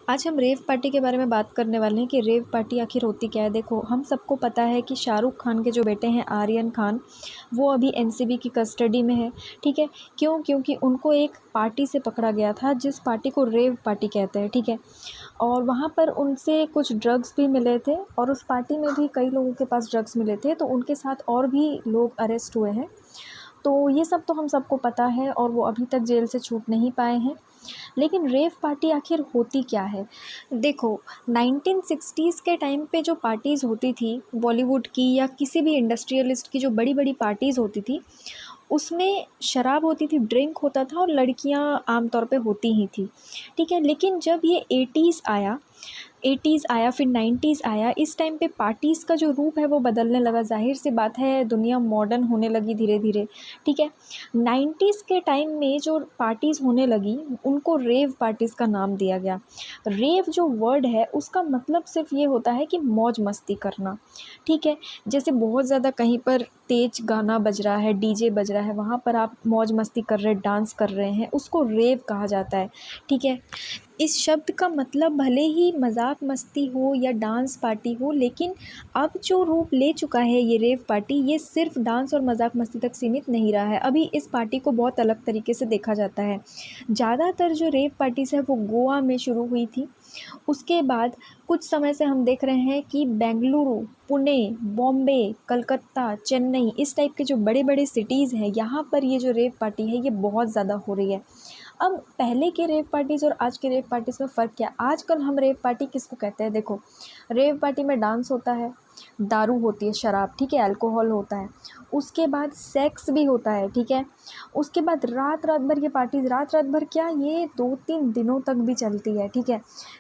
आज हम rave party के बारे में बात करने वाले हैं कि रेव पार्टी आखिर होती क्या है। देखो, हम सबको पता है कि शाहरुख खान के जो बेटे हैं आर्यन खान, वो अभी एनसीबी की कस्टडी में है। ठीक है, क्यों? क्योंकि उनको एक पार्टी से पकड़ा गया था, जिस पार्टी को रेव पार्टी कहते हैं। ठीक है, और वहाँ पर उनसे कुछ ड्रग्स भी मिले थे और उस पार्टी में भी कई लोगों के पास ड्रग्स मिले थे, तो उनके साथ और भी लोग अरेस्ट हुए हैं। तो ये सब तो हम सबको पता है और वो अभी तक जेल से छूट नहीं पाए हैं। लेकिन रेव पार्टी आखिर होती क्या है? देखो, 1960s के टाइम पे जो पार्टीज़ होती थी बॉलीवुड की या किसी भी इंडस्ट्रियलिस्ट की, जो बड़ी-बड़ी पार्टीज़ होती थी, उसमें शराब होती थी, ड्रिंक होता था और लड़कियां आम तौर पे होती ही थी। ठीक है, लेकिन जब ये 80s आया, फिर 90s आया, इस टाइम पे पार्टीज़ का जो रूप है वो बदलने लगा। ज़ाहिर सी बात है, दुनिया मॉडर्न होने लगी धीरे धीरे। ठीक है, 90s के टाइम में जो पार्टीज़ होने लगी उनको रेव पार्टीज़ का नाम दिया गया। रेव जो वर्ड है उसका मतलब सिर्फ ये होता है कि मौज मस्ती करना। ठीक है, जैसे बहुत ज़्यादा कहीं पर तेज गाना बज रहा है, डीजे बज रहा है, वहाँ पर आप मौज मस्ती कर रहे, डांस कर रहे हैं, उसको रेव कहा जाता है। ठीक है, इस शब्द का मतलब भले ही मजाक मस्ती हो या डांस पार्टी हो, लेकिन अब जो रूप ले चुका है ये रेव पार्टी, ये सिर्फ डांस और मजाक मस्ती तक सीमित नहीं रहा है। अभी इस पार्टी को बहुत अलग तरीके से देखा जाता है। ज़्यादातर जो रेव पार्टीज़ है वो गोवा में शुरू हुई थी। उसके बाद कुछ समय से हम देख रहे हैं कि बेंगलुरु, पुणे, बॉम्बे, कलकत्ता, चेन्नई, इस टाइप के जो बड़े बड़े सिटीज़ हैं, यहाँ पर ये जो रेव पार्टी है ये बहुत ज़्यादा हो रही है। अब पहले के रेव पार्टीज़ और आज के रेव पार्टीज़ में फ़र्क क्या? आजकल हम रेव पार्टी किसको कहते हैं? देखो, रेव पार्टी में डांस होता है, दारू होती है, शराब, ठीक है, अल्कोहल होता है, उसके बाद सेक्स भी होता है। ठीक है, उसके बाद रात रात भर ये पार्टीज, रात रात भर क्या, ये 2-3 दिनों तक भी चलती है। ठीक है,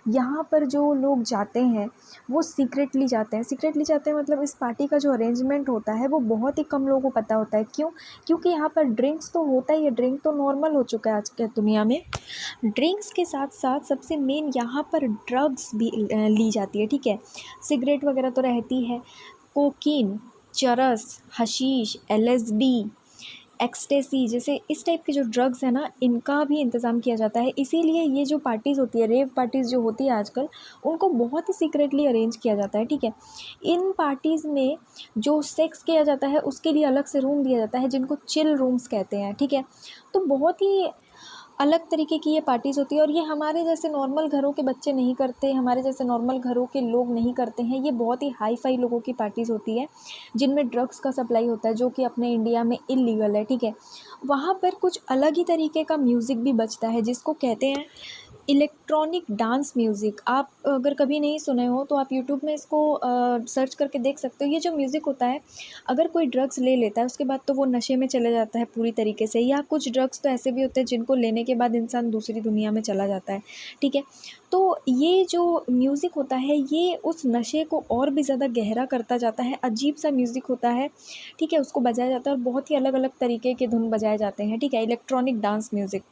यहाँ पर जो लोग जाते हैं वो सीक्रेटली जाते हैं। सीक्रेटली जाते हैं मतलब इस पार्टी का जो अरेंजमेंट होता है वो बहुत ही कम लोगों को पता होता है। क्यों? क्योंकि यहाँ पर ड्रिंक्स तो होता ही है, ड्रिंक तो नॉर्मल हो चुका है आज के दुनिया में। ड्रिंक्स के साथ साथ सबसे मेन यहाँ पर ड्रग्स भी ली जाती है। ठीक है, सिगरेट वगैरह तो रहती है, कोकीन, चरस, हशीश, एलएसडी, एक्सटेसी, जैसे इस टाइप के जो ड्रग्स हैं ना, इनका भी इंतज़ाम किया जाता है। इसीलिए ये जो पार्टीज़ होती है, रेव पार्टीज़ जो होती है आजकल, उनको बहुत ही सीक्रेटली अरेंज किया जाता है। ठीक है, इन पार्टीज़ में जो सेक्स किया जाता है उसके लिए अलग से रूम दिया जाता है, जिनको चिल रूम्स कहते हैं। ठीक है, तो बहुत ही अलग तरीके की ये पार्टीज़ होती है और ये हमारे जैसे नॉर्मल घरों के बच्चे नहीं करते, हमारे जैसे नॉर्मल घरों के लोग नहीं करते हैं। ये बहुत ही हाई फाई लोगों की पार्टीज़ होती है, जिनमें ड्रग्स का सप्लाई होता है, जो कि अपने इंडिया में इल्लीगल है। ठीक है, वहाँ पर कुछ अलग ही तरीके का म्यूज़िक भी बजता है, जिसको कहते हैं इलेक्ट्रॉनिक डांस म्यूज़िक। आप अगर कभी नहीं सुने हो तो आप यूट्यूब में इसको सर्च करके देख सकते हो। ये जो म्यूज़िक होता है, अगर कोई ड्रग्स ले लेता है उसके बाद तो वो नशे में चले जाता है पूरी तरीके से, या कुछ ड्रग्स तो ऐसे भी होते हैं जिनको लेने के बाद इंसान दूसरी दुनिया में चला जाता है। ठीक है, तो ये जो म्यूज़िक होता है ये उस नशे को और भी ज़्यादा गहरा करता जाता है। अजीब सा म्यूज़िक होता है। ठीक है, उसको बजाया जाता है और बहुत ही अलग अलग तरीके के धुन बजाए जाते हैं। ठीक है, इलेक्ट्रॉनिक डांस म्यूज़िक।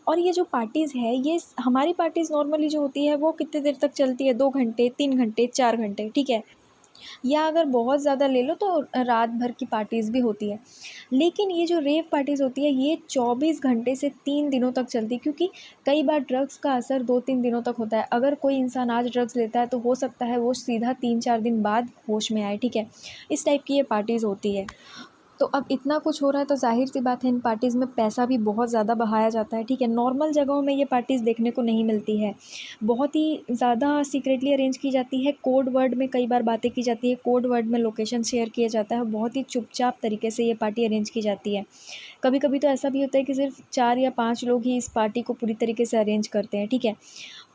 और ये जो पार्टीज़ है, ये हमारी पार्टीज़ नॉर्मली जो होती है वो कितने देर तक चलती है? 2 घंटे, 3 घंटे, 4 घंटे। ठीक है, या अगर बहुत ज़्यादा ले लो तो रात भर की पार्टीज़ भी होती है। लेकिन ये जो रेव पार्टीज़ होती है ये 24 घंटे से 3 दिनों तक चलती है, क्योंकि कई बार ड्रग्स का असर 2-3 दिनों तक होता है। अगर कोई इंसान आज ड्रग्स लेता है तो हो सकता है वो सीधा 3-4 दिन बाद होश में आए। ठीक है, इस टाइप की ये पार्टीज़ होती है। तो अब इतना कुछ हो रहा है तो ज़ाहिर सी बात है इन पार्टीज़ में पैसा भी बहुत ज़्यादा बहाया जाता है। ठीक है, नॉर्मल जगहों में ये पार्टीज़ देखने को नहीं मिलती है, बहुत ही ज़्यादा सीक्रेटली अरेंज की जाती है। कोड वर्ड में कई बार बातें की जाती है, कोड वर्ड में लोकेशन शेयर किया जाता है, बहुत ही चुपचाप तरीके से ये पार्टी अरेंज की जाती है। कभी कभी तो ऐसा भी होता है कि सिर्फ 4 या 5 लोग ही इस पार्टी को पूरी तरीके से अरेंज करते हैं। ठीक है,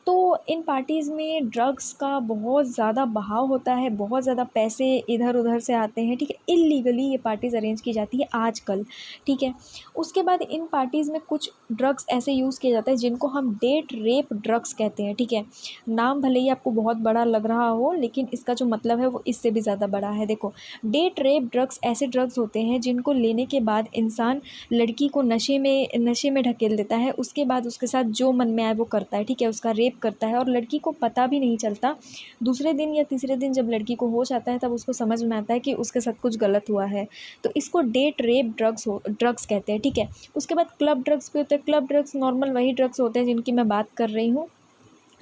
तो इन पार्टीज़ में ड्रग्स का बहुत ज़्यादा बहाव होता है, बहुत ज़्यादा पैसे इधर उधर से आते हैं। ठीक है, इल्लीगली ये पार्टीज़ अरेंज की जाती है आजकल। ठीक है, उसके बाद इन पार्टीज़ में कुछ ड्रग्स ऐसे यूज़ किए जाते हैं जिनको हम डेट रेप ड्रग्स कहते हैं। ठीक है, नाम भले ही आपको बहुत बड़ा लग रहा हो, लेकिन इसका जो मतलब है वो इससे भी ज़्यादा बड़ा है। देखो, डेट रेप ड्रग्स ऐसे ड्रग्स होते हैं जिनको लेने के बाद इंसान लड़की को नशे में ढकेल देता है, उसके बाद उसके साथ जो मन में आए वो करता है। ठीक है, उसका रेप करता है और लड़की को पता भी नहीं चलता। दूसरे दिन या तीसरे दिन जब लड़की को होश आता है तब उसको समझ में आता है कि उसके साथ कुछ गलत हुआ है। तो इसको डेट रेप ड्रग्स कहते हैं। ठीक है, उसके बाद क्लब ड्रग्स भी होते हैं। क्लब ड्रग्स नॉर्मल वही ड्रग्स होते हैं जिनकी मैं बात कर रही हूँ,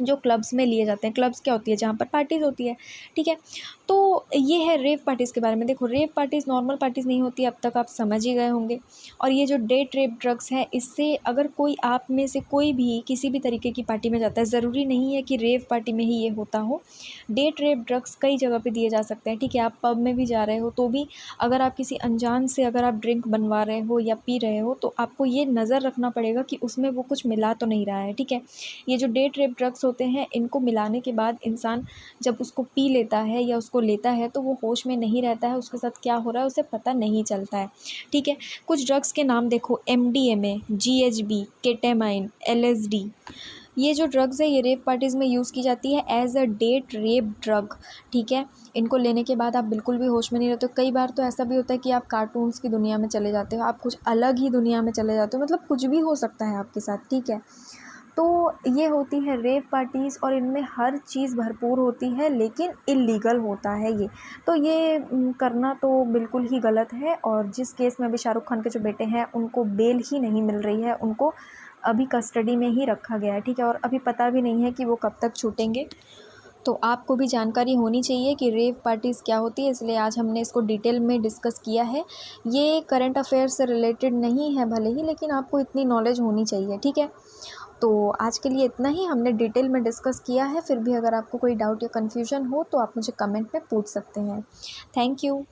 जो क्लब्स में लिए जाते हैं। क्लब्स क्या होती है, जहाँ पर पार्टीज़ होती है, ठीक है। तो ये है रेव पार्टीज़ के बारे में। देखो, रेव पार्टीज़ नॉर्मल पार्टीज़ नहीं होती, अब तक आप समझ ही गए होंगे। और ये जो डे ट्रिप ड्रग्स है, इससे अगर कोई आप में से कोई भी किसी भी तरीके की पार्टी में जाता है, ज़रूरी नहीं है कि रेव पार्टी में ही ये होता हो। डे ट्रिप ड्रग्स कई जगह पे दिए जा सकते हैं, ठीक है। आप पब में भी जा रहे हो तो भी अगर आप किसी अनजान से अगर आप ड्रिंक बनवा रहे हो या पी रहे हो, तो आपको ये नज़र रखना पड़ेगा कि उसमें वो कुछ मिला तो नहीं रहा है, ठीक है। ये जो डे ट्रिप ड्रग्स होते हैं, इनको मिलाने के बाद इंसान जब उसको पी लेता है या उसको लेता है तो वो होश में नहीं रहता है, उसके साथ क्या हो रहा है उसे पता नहीं चलता है, ठीक है। कुछ ड्रग्स के नाम देखो, MDMA, GHB, केटामाइन, LSD। ये जो ड्रग्स है ये रेव पार्टीज़ में यूज़ की जाती है as a date rape drug, ठीक है। इनको लेने के बाद आप बिल्कुल भी होश में नहीं रहते हो। कई बार तो ऐसा भी होता है कि आप कार्टून्स की दुनिया में चले जाते हो, आप कुछ अलग ही दुनिया में चले जाते हो, मतलब कुछ भी हो सकता है आपके साथ, ठीक है। तो ये होती है रेव पार्टीज़ और इनमें हर चीज़ भरपूर होती है, लेकिन इल्लीगल होता है ये। तो ये करना तो बिल्कुल ही गलत है। और जिस केस में अभी शाहरुख खान के जो बेटे हैं उनको बेल ही नहीं मिल रही है, उनको अभी कस्टडी में ही रखा गया है, ठीक है। और अभी पता भी नहीं है कि वो कब तक छूटेंगे। तो आपको भी जानकारी होनी चाहिए कि रेव पार्टीज़ क्या होती है, इसलिए आज हमने इसको डिटेल में डिस्कस किया है। ये करंट अफेयर से रिलेटेड नहीं है भले ही, लेकिन आपको इतनी नॉलेज होनी चाहिए, ठीक है। तो आज के लिए इतना ही, हमने डिटेल में डिस्कस किया है। फिर भी अगर आपको कोई डाउट या कन्फ्यूजन हो तो आप मुझे कमेंट में पूछ सकते हैं। Thank you.